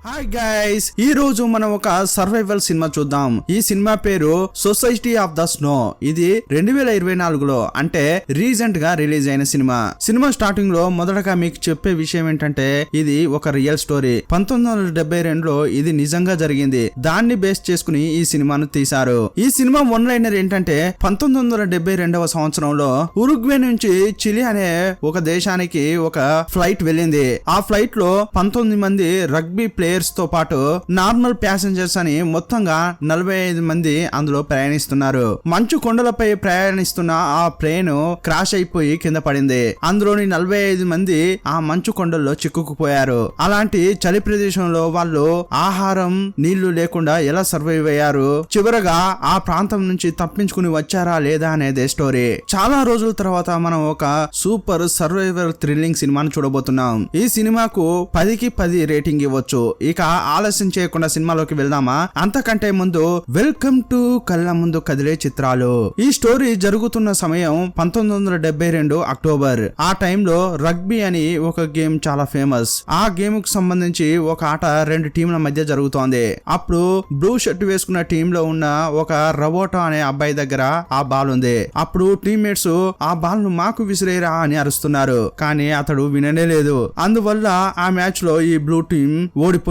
Hi guys, ఈ రోజు మనం ఒక సర్వైవల్ సినిమా చూద్దాం. ఈ సినిమా పేరు సొసైటీ ఆఫ్ ద స్నో. ఇది 2024లో అంటే రీసెంట్ గా రిలీజ్ అయిన సినిమా. సినిమా స్టార్టింగ్ లో మొదటగా మీకు చెప్పే విషయం ఏంటంటే ఇది ఒక రియల్ స్టోరీ. 1972లో ఇది నిజంగా జరిగింది. దాన్ని బేస్ చేసుకుని ఈ సినిమాను తీశారు. ఈ సినిమా వన్ లైనర్ ఏంటంటే 1972వ సంవత్సరంలో ఉరుగ్వే నుంచి చిలీ అనే ఒక దేశానికి ఒక ఫ్లైట్ వెళ్ళింది. ఆ ఫ్లైట్ లో 19 మంది రగ్బీ ప్లేయర్స్ తో పాటు నార్మల్ ప్యాసింజర్స్ అని మొత్తంగా 45 మంది అందులో ప్రయాణిస్తున్నారు. మంచు కొండలపై ప్రయాణిస్తున్న ఆ ప్లేన్ క్రాష్ అయిపోయి కింద పడింది. అందులోని 45 మంది ఆ మంచు కొండల్లో చిక్కుకుపోయారు. అలాంటి చలి ప్రదేశంలో వాళ్ళు ఆహారం నీళ్లు లేకుండా ఎలా సర్వైవ్ అయ్యారు, చివరగా ఆ ప్రాంతం నుంచి తప్పించుకుని వచ్చారా లేదా అనేది స్టోరీ. చాలా రోజుల తర్వాత మనం ఒక సూపర్ సర్వైవల్ థ్రిల్లింగ్ సినిమాను చూడబోతున్నాం. ఈ సినిమాకు 10కి 10 రేటింగ్ ఇవ్వచ్చు. ఇక ఆలస్యం చేయకుండా సినిమాలోకి వెళ్దామా? అంతకంటే ముందు వెల్కమ్ టు కళ్ళ ముందు కదిలే చిత్రాలు. ఈ స్టోరీ జరుగుతున్న సమయం 1972 అక్టోబర్. ఆ టైంలో రగ్బీ అని ఒక గేమ్ చాలా ఫేమస్. ఆ గేమ్ కు సంబంధించి ఒక ఆట 2 టీంల మధ్య జరుగుతోంది. అప్పుడు బ్లూ షర్ట్ వేసుకున్న టీమ్ లో ఉన్న ఒక రబోటో అనే అబ్బాయి దగ్గర ఆ బాల్ ఉంది. అప్పుడు టీమ్మేట్స్ ఆ బాల్ ను మాకు విసిరేరా అని అరుస్తున్నారు. కానీ అతడు విననే లేదు. అందువల్ల ఆ మ్యాచ్ లో ఈ బ్లూ టీం ఓడిపోయింది.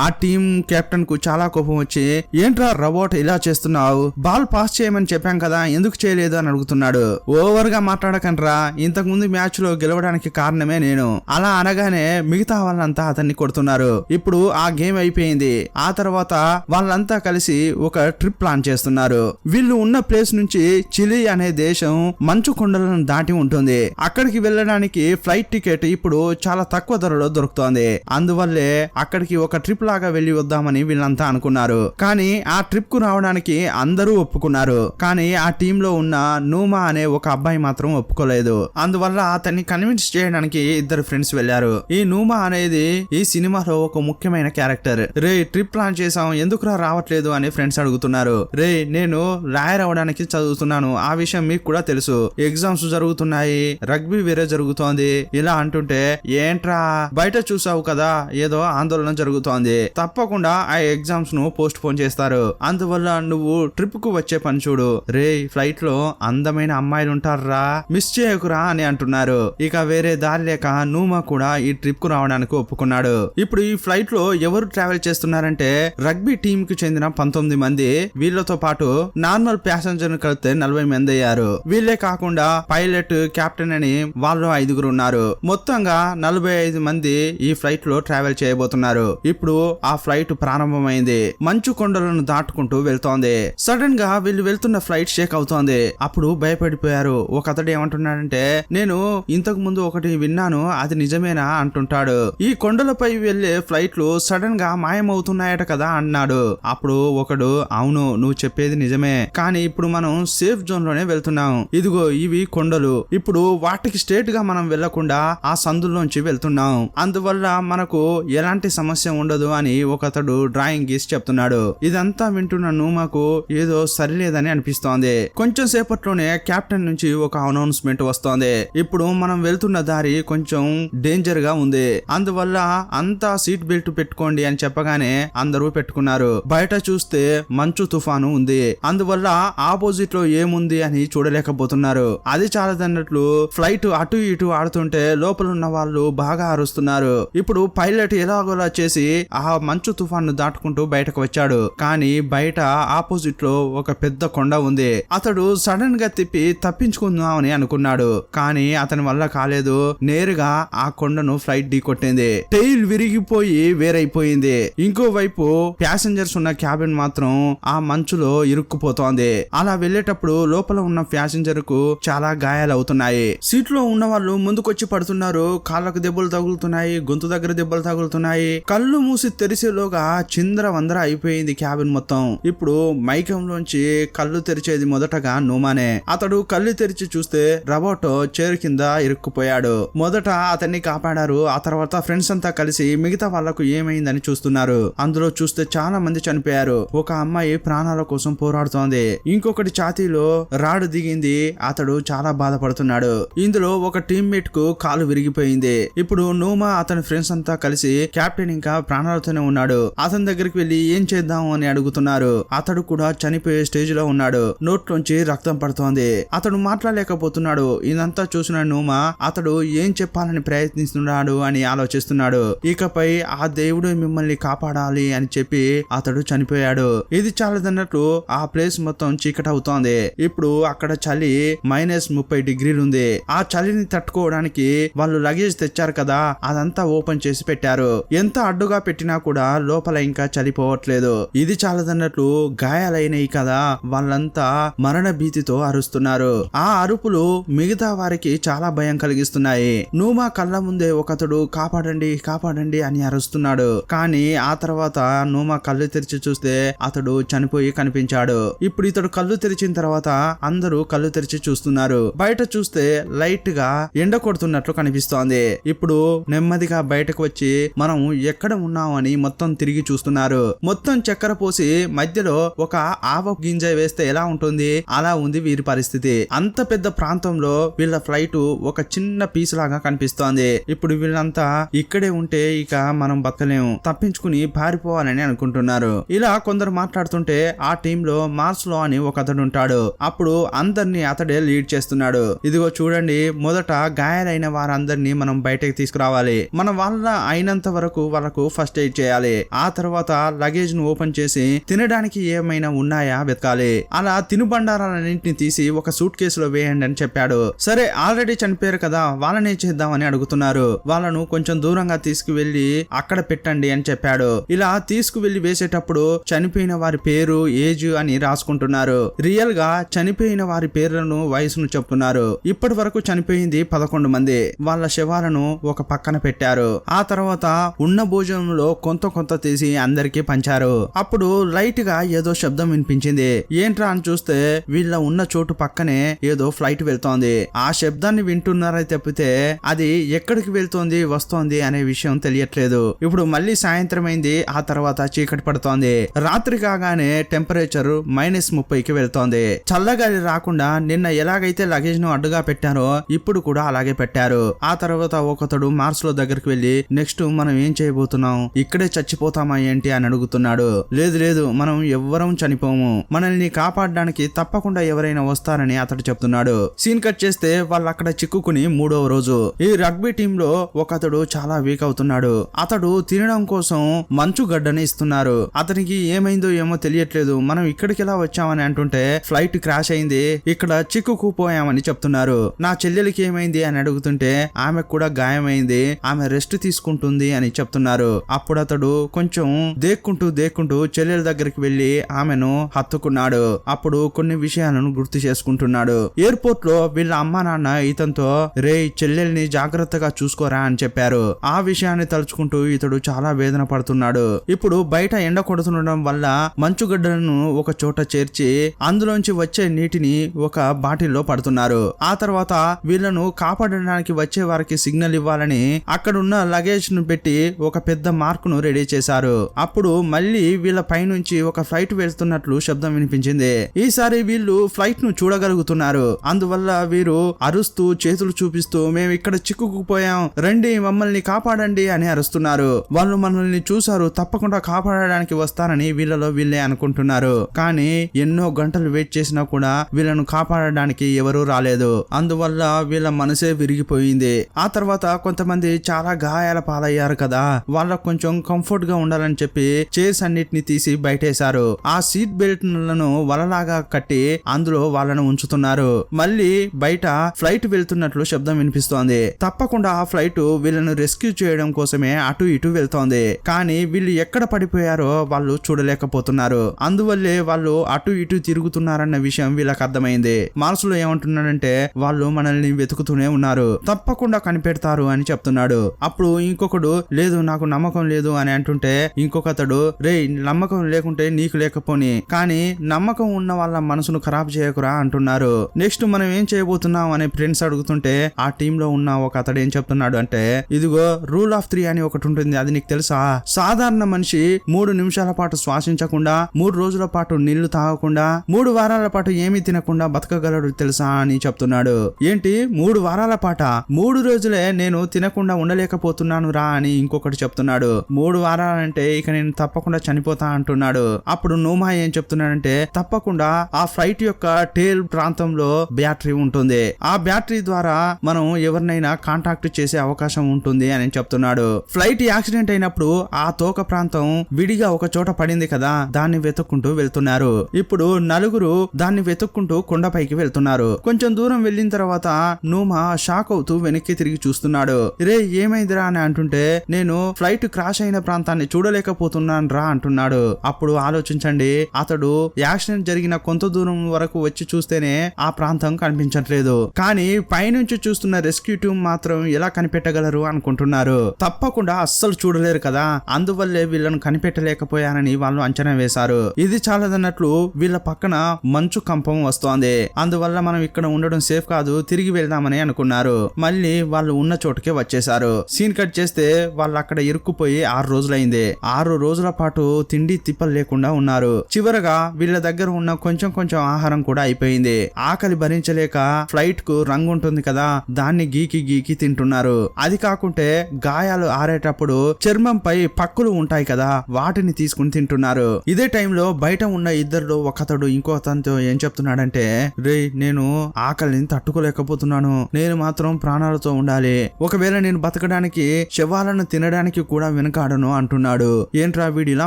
ఆ టీం కెప్టెన్ కు చాలా కోపం వచ్చి, ఏంట్రా రబోట్ ఇలా చేస్తున్నావు, బాల్ పాస్ చేయమని చెప్పాం కదా, ఎందుకు చేయలేదు అని అడుగుతున్నాడు. ఓవర్ గా మాట్లాడకండ్రా, ఇంతకు ముందు మ్యాచ్ లో గెలవడానికి కారణమే నేను. అలా అనగానే మిగతా వాళ్ళంతా అతన్ని కొడుతున్నారు. ఇప్పుడు ఆ గేమ్ అయిపోయింది. ఆ తర్వాత వాళ్ళంతా కలిసి ఒక ట్రిప్ ప్లాన్ చేస్తున్నారు. వీళ్ళు ఉన్న ప్లేస్ నుంచి చిలీ అనే దేశం మంచు కొండలను దాటి ఉంటుంది. అక్కడికి వెళ్ళడానికి ఫ్లైట్ టికెట్ ఇప్పుడు చాలా తక్కువ ధరలో దొరుకుతోంది. అందువల్లే అక్కడికి ఒక ట్రిప్ లాగా వెళ్లి వద్దామని వీళ్ళంతా అనుకున్నారు. కానీ ఆ ట్రిప్ కు రావడానికి అందరూ ఒప్పుకున్నారు. కానీ ఆ టీమ్ లో ఉన్న నూమా అనే ఒక అబ్బాయి మాత్రం ఒప్పుకోలేదు. అందువల్ల అతన్ని కన్విన్స్ చేయడానికి 2 ఫ్రెండ్స్ వెళ్లారు. ఈ నూమా అనేది ఈ సినిమాలో ఒక ముఖ్యమైన క్యారెక్టర్. రే ట్రిప్ ప్లాన్ చేసాం, ఎందుకురా రావట్లేదు అని ఫ్రెండ్స్ అడుగుతున్నారు. రే నేను లాయర్ అవడానికి చదువుతున్నాను, ఆ విషయం మీకు కూడా తెలుసు, ఎగ్జామ్స్ జరుగుతున్నాయి, రగ్బీ వేరే జరుగుతోంది ఇలా అంటుంటే, ఏంట్రా బయట చూసావు కదా ఏదో ఆందోళన జరుగుతోంది, తప్పకుండా ఆ ఎగ్జామ్స్ ను పోస్ట్ పోన్ చేస్తారు, అందువల్ల నువ్వు ట్రిప్ కు వచ్చే పని చూడు. రే ఫ్లైట్ లో అందమైన అమ్మాయిలు ఉంటారా, మిస్ చేయకురా అని అంటున్నారు. ఇక వేరే దారి లేక నూమా కూడా ఈ ట్రిప్ కు రావడానికి ఒప్పుకున్నాడు. ఇప్పుడు ఈ ఫ్లైట్ లో ఎవరు ట్రావెల్ చేస్తున్నారంటే రగ్బీ టీమ్ కు చెందిన 19 మంది, వీళ్ళతో పాటు నార్మల్ ప్యాసింజర్ కలిపితే 40 మంది అయ్యారు. వీళ్ళే కాకుండా పైలట్, కెప్టెన్ అని వాళ్ళు 5 ఉన్నారు. మొత్తంగా 45 మంది ఈ ఫ్లైట్ లో ట్రావెల్ చేయబోతున్నారు. ఇప్పుడు ఆ ఫ్లైట్ ప్రారంభమైంది. మంచు కొండలను దాటుకుంటూ వెళ్తోంది. సడన్ గా వీళ్ళు వెళ్తున్న ఫ్లైట్ షేక్ అవుతోంది. అప్పుడు భయపడిపోయారు. ఒక అతడు ఏమంటున్నాడంటే, నేను ఇంతకు ముందు ఒకటి విన్నాను, అది నిజమేనా అంటుంటాడు. ఈ కొండలపై వెళ్లే ఫ్లైట్లు సడన్ గా మాయమవుతున్నాయట కదా అన్నాడు. అప్పుడు ఒకడు, అవును నువ్వు చెప్పేది నిజమే, కానీ ఇప్పుడు మనం సేఫ్ జోన్ లోనే వెళ్తున్నాం, ఇదిగో ఇవి కొండలు, ఇప్పుడు వాటికి స్ట్రేట్ గా మనం వెళ్లకుండా ఆ సందుల్లోంచి వెళ్తున్నాం, అందువల్ల మనకు ఎలాంటి సమస్య ఉండదు అని ఒకతడు డ్రాయింగ్ గీసి చెప్తున్నాడు. ఇదంతా వింటున్న నూమాకు ఏదో సరిలేదని అనిపిస్తోంది. కొంచెం సేపట్లోనే కెప్టెన్ నుంచి ఒక అనౌన్స్మెంట్ వస్తోంది. ఇప్పుడు మనం వెళ్తున్న దారి కొంచెం డేంజర్ గా ఉంది, అందువల్ల అంతా సీట్ బెల్ట్ పెట్టుకోండి అని చెప్పగానే అందరూ పెట్టుకున్నారు. బయట చూస్తే మంచు తుఫాను ఉంది, అందువల్ల ఆపోజిట్ లో ఏముంది అని చూడలేకపోతున్నారు. అది చాలదన్నట్లు ఫ్లైట్ అటు ఇటు ఆడుతుంటే లోపల ఉన్న వాళ్ళు బాగా అరుస్తున్నారు. ఇప్పుడు పైలట్ ఎలాగోలా చేసి ఆ మంచు తుఫాను దాటుకుంటూ బయటకు వచ్చాడు. కానీ బయట ఆపోజిట్ లో ఒక పెద్ద కొండ ఉంది. అతడు సడన్ గా తిప్పి తప్పించుకుందామని అనుకున్నాడు. కానీ అతని వల్ల కాలేదు. నేరుగా ఆ కొండను ఫ్లైట్ ఢీకొట్టింది. టైల్ విరిగిపోయి వేరైపోయింది. ఇంకోవైపు ప్యాసింజర్స్ ఉన్న క్యాబిన్ మాత్రం ఆ మంచులో ఇరుక్కుపోతోంది. అలా వెళ్లేటప్పుడు లోపల ఉన్న ప్యాసింజర్ కు చాలా గాయాలు అవుతున్నాయి. సీట్ లో ఉన్న వాళ్ళు ముందుకొచ్చి పడుతున్నారు. కాళ్ళకు దెబ్బలు తగులుతున్నాయి, గొంతు దగ్గర దెబ్బలు తగులుతున్నాయి. కళ్ళు మూసి తెరిచేలోగా చిందర వందర అయిపోయింది క్యాబిన్ మొత్తం. ఇప్పుడు మైకంలోంచి కళ్ళు తెరిచేది మొదటగా నూమానే. అతడు కళ్ళు తెరిచి చూస్తే రబోటో చైర్ కింద ఇరుక్కుపోయాడు. మొదట అతన్ని కాపాడారు. ఆ తర్వాత ఫ్రెండ్స్ అంతా కలిసి మిగతా వాళ్లకు ఏమైందని చూస్తున్నారు. అందులో చూస్తే చాలా మంది చనిపోయారు. ఒక అమ్మాయి ప్రాణాల కోసం పోరాడుతోంది. ఇంకొకటి ఛాతీలో రాడ్ దిగింది. అతడు చాలా బాధపడుతున్నాడు. ఇందులో ఒక టీమ్మేట్ కు కాలు విరిగిపోయింది. ఇప్పుడు నూమా అతని ఫ్రెండ్స్ అంతా కలిసి కెప్టెన్ ఇంకా ప్రాణాలతోనే ఉన్నాడు. అతని దగ్గరికి వెళ్లి ఏం చేద్దాం అని అడుగుతున్నారు. అతడు కూడా చనిపోయే స్టేజ్ లో ఉన్నాడు. నోట్లోంచి రక్తం పడుతోంది. అతడు మాట్లాడలేకపోతున్నాడు. ఇదంతా చూసిన నూమా అతడు ఏం చెప్పాలని ప్రయత్నిస్తున్నాడు అని ఆలోచిస్తున్నాడు. ఇకపై ఆ దేవుడు మిమ్మల్ని కాపాడాలి అని చెప్పి అతడు చనిపోయాడు. ఇది చాలదన్నట్లు ఆ ప్లేస్ మొత్తం చీకటి అవుతోంది. ఇప్పుడు అక్కడ చలి -30 ఉంది. ఆ చలిని తట్టుకోవడానికి వాళ్ళు లగేజ్ తెచ్చారు కదా, అదంతా ఓపెన్ చేసి పెట్టారు. ఎంత అడ్డుగా పెట్టినా కూడా లోపల ఇంకా చలిపోవట్లేదు. ఇది చాలదన్నట్లు గాయాలైనవి కదా, వాళ్ళంతా మరణ భీతితో అరుస్తున్నారు. ఆ అరుపులు మిగతా వారికి చాలా భయం కలిగిస్తున్నాయి. నూమా కళ్ళ ముందే ఒకతడు కాపాడండి కాపాడండి అని అరుస్తున్నాడు. కానీ ఆ తర్వాత నూమా కళ్ళు తెరిచి చూస్తే అతడు చనిపోయి కనిపించాడు. ఇప్పుడు ఇతడు కళ్ళు తెరిచిన తర్వాత అందరూ కళ్ళు తెరిచి చూస్తున్నారు. బయట చూస్తే లైట్ గా ఎండ కొడుతున్నట్లు కనిపిస్తోంది. ఇప్పుడు నెమ్మదిగా బయటకు వచ్చి మనం ఎక్కడ ఉన్నామని మొత్తం తిరిగి చూస్తున్నారు. మొత్తం చక్కెర పోసి మధ్యలో ఒక ఆవ గింజ వేస్తే ఎలా ఉంటుంది అలా ఉంది వీరి పరిస్థితి. అంత పెద్ద ప్రాంతంలో వీళ్ళ ఫ్లైట్ ఒక చిన్న పీస్ లాగా కనిపిస్తోంది. ఇప్పుడు వీళ్ళంతా ఇక్కడే ఉంటే ఇక మనం బతకలేము, తప్పించుకుని పారిపోవాలని అనుకుంటున్నారు. ఇలా కొందరు మాట్లాడుతుంటే ఆ టీమ్ లో మార్స్ లో అని ఒక అతడు ఉంటాడు. అప్పుడు అందరినీ అతడే లీడ్ చేస్తున్నాడు. ఇదిగో చూడండి, మొదట గాయాలైన వారందరినీ మనం బయటకు తీసుకురావాలి. మన వల్ల అయినంత వరకు వాళ్ళకు ఫస్ట్ ఎయిడ్ చేయాలి. ఆ తర్వాత లగేజ్ ను ఓపెన్ చేసి తినడానికి ఏమైనా ఉన్నాయా వెతకాలి. అలా తినుబండారాలన్నింటినీ తీసి ఒక సూట్ కేసులో వేయండి అని చెప్పాడు. సరే, ఆల్రెడీ చనిపోయారు కదా, వాళ్ళనే చేద్దామని అడుగుతున్నారు. వాళ్ళను కొంచెం దూరంగా తీసుకువెళ్లి అక్కడ పెట్టండి అని చెప్పాడు. ఇలా తీసుకువెళ్లి వేసేటప్పుడు చనిపోయిన వారి పేరు, ఏజ్ అని రాసుకుంటున్నారు. రియల్ గా చనిపోయిన వారి పేర్లను, వయసును చెప్తున్నారు. ఇప్పటి వరకు చనిపోయింది 11 మంది. వాళ్ళ శవాలను ఒక పక్కన పెట్టారు. ఆ తర్వాత ఉన్న భోజనంలో కొంత తీసి అందరికీ పంచారు. అప్పుడు లైట్ గా ఏదో శబ్దం వినిపించింది. ఏంట్రా అని చూస్తే వీళ్ళ ఉన్న చోటు పక్కనే ఏదో ఫ్లైట్ వెళ్తోంది. ఆ శబ్దాన్ని వింటున్నారని తప్పితే అది ఎక్కడికి వెళ్తోంది వస్తోంది అనే విషయం తెలియట్లేదు. ఇప్పుడు మళ్ళీ సాయంత్రం అయింది. ఆ తర్వాత చీకటి పడుతోంది. రాత్రి కాగానే టెంపరేచర్ -30కి వెళ్తోంది. చల్లగాలి రాకుండా నిన్న ఎలాగైతే లగేజ్ ను అడ్డుగా పెట్టారో ఇప్పుడు కూడా అలాగే పెట్టారు. ఆ తర్వాత ఒకతడు మార్స్ లో దగ్గరికి వెళ్లి నెక్స్ట్ మనం ఏం చేయబోతున్నాం, ఇక్కడే చచ్చిపోతామా ఏంటి అని అడుగుతున్నాడు. లేదు మనం ఎవ్వరం చనిపోము, మనల్ని కాపాడడానికి తప్పకుండా ఎవరైనా వస్తారని అతడు చెప్తున్నాడు. సీన్ కట్ చేస్తే వాళ్ళు అక్కడ చిక్కుకుని 3వ రోజు. ఈ రగ్బీ టీమ్ లో ఒకతడు చాలా వీక్ అవుతున్నాడు. అతడు తినడం కోసం మంచు గడ్డని ఇస్తున్నారు. అతనికి ఏమైందో ఏమో తెలియట్లేదు. మనం ఇక్కడికి ఎలా వచ్చామని అంటుంటే ఫ్లైట్ క్రాష్ అయింది, ఇక్కడ చిక్కుకుపోయామని చెప్తున్నారు. నా చెల్లెలికి ఏమైంది అని అడుగుతుంటే ఆమెకు కూడా గాయమైంది, ఆమె రెస్ట్ తీసుకుంటుంది అని చెప్తున్నారు. అప్పుడు అతడు కొంచెం దేక్కుంటూ చెల్లెల దగ్గరికి వెళ్లి ఆమెను హత్తుకున్నాడు. అప్పుడు కొన్ని విషయాలను గుర్తు చేసుకుంటున్నాడు. ఎయిర్పోర్ట్ లో వీళ్ళ అమ్మా నాన్న ఇతనితో రే చెల్లెల్ని జాగ్రత్తగా చూసుకోరా అని చెప్పారు. ఆ విషయాన్ని తలుచుకుంటూ ఇతడు చాలా వేదన పడుతున్నాడు. ఇప్పుడు బయట ఎండ కొడుతుండడం వల్ల మంచుగడ్డలను ఒక చోట చేర్చి అందులోంచి వచ్చే నీటిని ఒక బాటిల్లో పడుతున్నారు. ఆ తర్వాత వీళ్ళను కాపాడడానికి వచ్చే వారికి సిగ్నల్ ఇవ్వాలని అక్కడున్న లగేజ్ ను పెట్టి ఒక పెద్ద మార్క్ ను రెడీ చేశారు. అప్పుడు మళ్ళీ వీళ్ళ పైనుంచి ఒక ఫ్లైట్ వెళ్తున్నట్లు శబ్దం వినిపించింది. ఈసారి వీళ్ళు ఫ్లైట్ ను చూడగలుగుతున్నారు. అందువల్ల వీరు అరుస్తూ చేతులు చూపిస్తూ మేము ఇక్కడ చిక్కుకుపోయాం, రండి మమ్మల్ని కాపాడండి అని అరుస్తున్నారు. వాళ్ళు మనల్ని చూసారు, తప్పకుండా కాపాడడానికి వస్తారని వీళ్ళలో వీళ్ళే అనుకుంటున్నారు. కానీ ఎన్నో గంటలు వెయిట్ చేసినా కూడా వీళ్ళను కాపాడడానికి ఎవరూ రాలేదు. అందువల్ల వీళ్ళ మనసే విరిగిపోయింది. ఆ తర్వాత కొంతమంది చాలా గాయాల పాలయ్యారు కదా, వాళ్ళకు కొంచెం కంఫర్ట్ గా ఉండాలని చెప్పి చైర్స్ అన్నిటిని తీసి బయటేశారు. ఆ సీట్ బెల్ట్ లను వలలాగా కట్టి అందులో వాళ్ళను ఉంచుతున్నారు. మళ్ళీ బయట ఫ్లైట్ వెళ్తున్నట్లు శబ్దం వినిపిస్తోంది. తప్పకుండా ఆ ఫ్లైట్ వీళ్ళను రెస్క్యూ చేయడం కోసమే అటు ఇటు వెళ్తోంది. కానీ వీళ్ళు ఎక్కడ పడిపోయారో వాళ్ళు చూడలేకపోతున్నారు. అందువల్లే వాళ్ళు అటు ఇటు తిరుగుతున్నారన్న విషయం వీళ్ళకి అర్థమైంది. మనసులో ఏమంటున్నాడంటే వాళ్ళు మనల్ని వెతుకుతూనే ఉన్నారు, తప్పకుండా కనిపెడతారు అని చెప్తున్నాడు. అప్పుడు ఇంకొకడు లేదు నాకు నమ్మకం లేదు అని అంటుంటే ఇంకొకతడు రే నమ్మకం లేకుంటే నీకు లేకపోని, కానీ నమ్మకం ఉన్న వాళ్ళ మనసును ఖరాబ్ చేయకురా అంటున్నారు. నెక్స్ట్ మనం ఏం చేయబోతున్నాం అని ఫ్రెండ్స్ అడుగుతుంటే ఆ టీమ్ లో ఉన్న ఒక అతడు ఏం చెప్తున్నాడు అంటే ఇదిగో రూల్ ఆఫ్ 3 అని ఒకటి ఉంటుంది, అది నీకు తెలుసా? సాధారణ మనిషి 3 నిమిషాల పాటు శ్వాసించకుండా, 3 రోజుల పాటు నీళ్లు తాగకుండా, 3 వారాల పాటు ఏమీ తినకుండా బతకగలడు తెలుసా అని చెప్తున్నాడు. ఏంటి 3 వారాల పాట? 3 రోజులే నేను తినకుండా ఉండలేకపోతున్నాను రా అని ఇంకొకటి చెప్తున్నాడు. చెప్తున్నాడు. 3 వారాలంటే ఇక నేను తప్పకుండా చనిపోతా అంటున్నాడు. అప్పుడు నూమా ఏం చెప్తున్నాడంటే తప్పకుండా ఆ ఫ్లైట్ యొక్క టేల్ ప్రాంతంలో బ్యాటరీ ఉంటుంది, ఆ బ్యాటరీ ద్వారా మనం ఎవరినైనా కాంటాక్ట్ చేసే అవకాశం ఉంటుంది అని చెప్తున్నాడు. ఫ్లైట్ యాక్సిడెంట్ అయినప్పుడు ఆ తోక ప్రాంతం విడిగా ఒక చోట పడింది కదా, దాన్ని వెతుక్కుంటూ వెళ్తున్నారు. ఇప్పుడు నలుగురు దాన్ని వెతుక్కుంటూ కొండపైకి వెళ్తున్నారు. కొంచెం దూరం వెళ్ళిన తర్వాత నూమా షాక్ అవుతూ వెనక్కి తిరిగి చూస్తున్నాడు. రే ఏమైందిరా అని అంటుంటే నేను ఫ్లైట్ క్రాష్ అయిన ప్రాంతాన్ని చూడలేకపోతున్నాను రా అంటున్నాడు. అప్పుడు ఆలోచించండి, అతడు యాక్సిడెంట్ జరిగిన కొంత దూరం వరకు వచ్చి చూస్తేనే ఆ ప్రాంతం కనిపించట్లేదు, కానీ పైనుంచి చూస్తున్న రెస్క్యూ టీమ్ మాత్రం ఎలా కనిపెట్టగలరు అనుకుంటున్నారు. తప్పకుండా అస్సలు చూడలేరు కదా, అందువల్లే వీళ్ళను కనిపెట్టలేకపోయారని వాళ్ళు అంచనా వేశారు. ఇది చాలదన్నట్లు వీళ్ళ పక్కన మంచు కంపం వస్తోంది, అందువల్ల మనం ఇక్కడ ఉండడం సేఫ్ కాదు, తిరిగి వెళ్దామని అనుకున్నారు. మళ్ళీ వాళ్ళు ఉన్న చోటుకే వచ్చేశారు. సీన్ కట్ చేస్తే వాళ్ళు అక్కడ ఇరుక్కుపోయి 6 రోజులైంది. 6 రోజుల పాటు తిండి తిప్పలు లేకుండా ఉన్నారు. చివరగా వీళ్ళ దగ్గర ఉన్న కొంచెం ఆహారం కూడా అయిపోయింది. ఆకలి భరించలేక ఫ్లైట్ కు రంగు ఉంటుంది కదా, దాన్ని గీకి తింటున్నారు. అది కాకుంటే గాయాలు ఆరేటప్పుడు చర్మంపై పక్కులు ఉంటాయి కదా, వాటిని తీసుకుని తింటున్నారు. ఇదే టైంలో బయట ఉన్న ఇద్దరు ఒకతడు ఇంకో అతనితో ఏం చెప్తున్నాడంటే, రే నేను ఆకలిని తట్టుకోలేకపోతున్నాను, నేను మాత్రం ప్రాణాలతో ఉండాలి, ఒకవేళ నేను బతకడానికి శవాలను తినడానికి కూడా వెనకాడను అంటున్నాడు. ఏంట్రా వీడు ఇలా